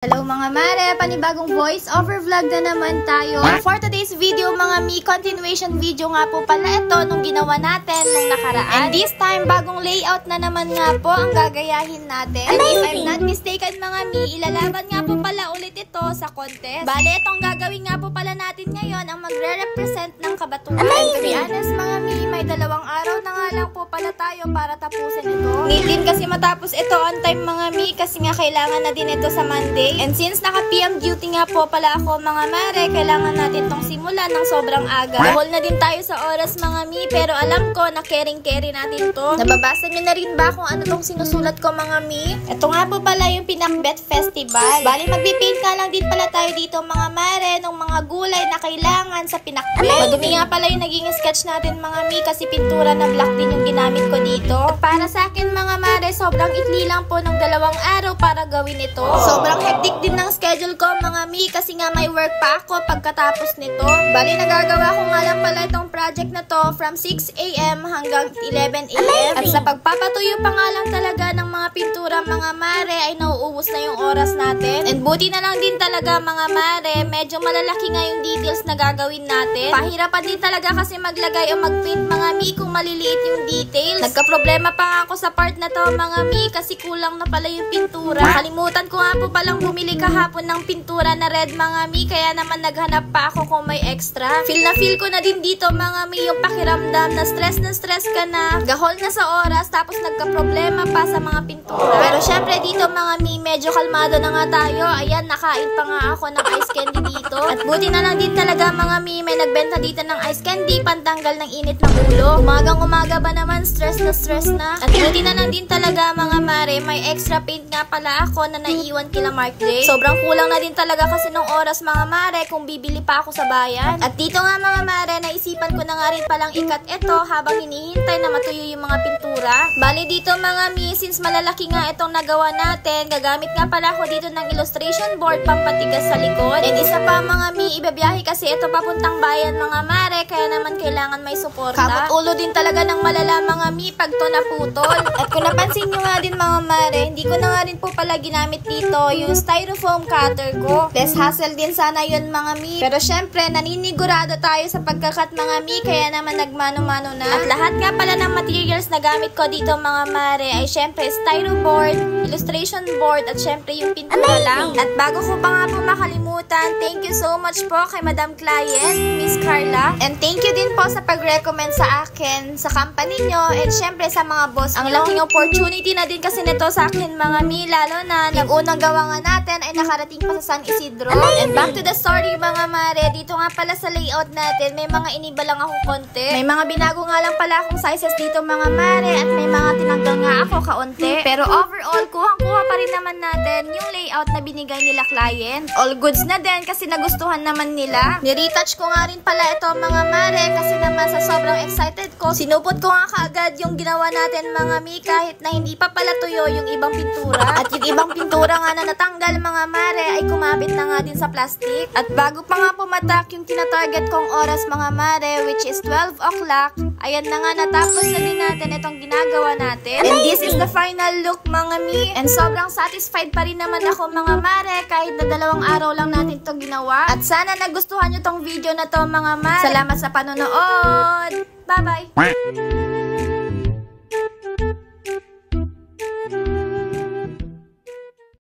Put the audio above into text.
Hello mga mare! Panibagong voice over vlog na naman tayo. For today's video mga mi, continuation video nga po pala ito nung ginawa natin nung nakaraan. And this time, bagong layout na naman nga po ang gagayahin natin. And if I'm not mistaken mga mi, ilalaban nga po pala ulit ito sa contest. Bale, itong gagawin nga po pala natin ngayon ang magre-represent ng kabatuan. And to be honest mga mi, may 2 araw na nga lang po pala tayo para tapusin ito. Need din kasi matapos ito on time mga mi, kasi nga kailangan na din ito sa Monday. And since naka-PM duty nga po pala ako mga mare, kailangan natin tong simulan ng sobrang aga. Dahol na din tayo sa oras mga mi, pero alam ko na caring-carry natin to. Nababasa nyo na rin ba kung ano tong sinusulat ko mga mi? Ito nga po pala yung Pinakbet Festival. Bali magpipaint ka lang din pala tayo dito mga mare ng mga gulay na kailangan sa pinakbet. Madumi nga pala yung naging sketch natin mga mi, kasi pintura na black din yung ginamit ko dito. At para sa akin mga mare, sobrang ikli lang po ng 2 araw para gawin ito. Sobrang hectic din ng schedule ko mga mi, kasi nga may work pa ako pagkatapos nito. Bali nagagawa ko nga lang pala itong project na to from 6 AM hanggang 11 AM. At sa pagpapatuyo pa nga lang talaga ng mga pintura mga mare ay nauubos na yung oras natin. And buti na lang din talaga mga mare, medyo malalaki nga yung details na gagawin natin. Pahirapan din talaga kasi maglagay o magprint mga mi kung maliliit yung details. Nagka-problema pa nga ako sa part na to mga mi, kasi kulang na pala yung pintura. Kalimutan ko nga po palang bumili kahapon ng pintura na red mga mi, kaya naman naghanap pa ako kung may extra. Feel na feel ko na din dito mga mi yung pakiramdam na stress ka na, gahol na sa oras, tapos nagka-problema pa sa mga pintura. Pero syempre dito mga mi, medyo kalmado na nga tayo. Ayan, nakain pa nga ako ng ice candy dito. At buti na lang din talaga mga mi, may nagbenta dito ng ice candy pantanggal ng init ng ulo. Umagang-umaga ba naman, stress na. At buti na lang din talaga mga mare, may extra paint nga pala ako na naiiwan kila Mark J. Sobrang kulang na din talaga kasi nung oras mga mare kung bibili pa ako sa bayan. At dito nga mga mare, naisipan ko na nga rin palang ikat ito habang hinihintay na matuyo yung mga pintura. Bali dito mga mi, since malalaki nga itong nagawa natin, gagamit nga pala ako dito ng illustration board pampatigas sa likod. And isa pa mga mi, ibibiyahe kasi ito papuntang bayan mga mare, kaya naman kailangan may suporta. Kamot ulo din talaga ng malala mga mi pag to naputol. At kung napansin nyo nga din mga mare, hindi ko na nga rin po pala ginamit dito yung styrofoam cutter ko. Less hassle din sana yun mga mi. Pero syempre, naninigurado tayo sa pagkakat mga mi, kaya naman nagmano-mano na. At lahat nga pala ng materials na gamit ko dito mga mare ay syempre styroboard, illustration board, at syempre yung pintura lang. At bago ko pa nga po makalimutan, thank you so much po kay Madam Client, Miss Carla. And thank you din po sa pag-recommend sa akin, sa company nyo, and syempre sa mga boss. Ang laking opportunity na din kasi nito sa akin mga mi, lalo na yung unang gawa nga natin ay nakarating pa sa San Isidro. And back to the story mga mare, dito nga pala sa layout natin, may mga iniba lang ako konti. May mga binago nga lang pala akong sizes dito mga mare, at may mga tinanggal nga ako kaunti. Pero overall, kuhang-kuha pa rin naman natin yung layout na binigay nila client. All goods na din kasi nagustuhan naman nila. Niretouch ko nga rin pala ito mga mare, kasi naman sa sobrang excited ko, sinupot ko nga kaagad yung ginawa natin mga mi, kahit na hindi pa pala tuyo yung ibang pintura. At yung ibang pintura nga na natanggal mga mare ay kumapit na nga din sa plastic. At bago pa nga pumatak yung tinatarget kong oras mga mare, which is 12 o'clock, ayan na nga, natapos na din natin itong ginagawa natin. And this is the final look mga mi. And sobrang satisfied pa rin naman ako mga mare, kahit na 2 araw lang natin itong ginawa. At sana nagustuhan nyo tong video na to mga mare. Salamat sa panonood! Bye-bye!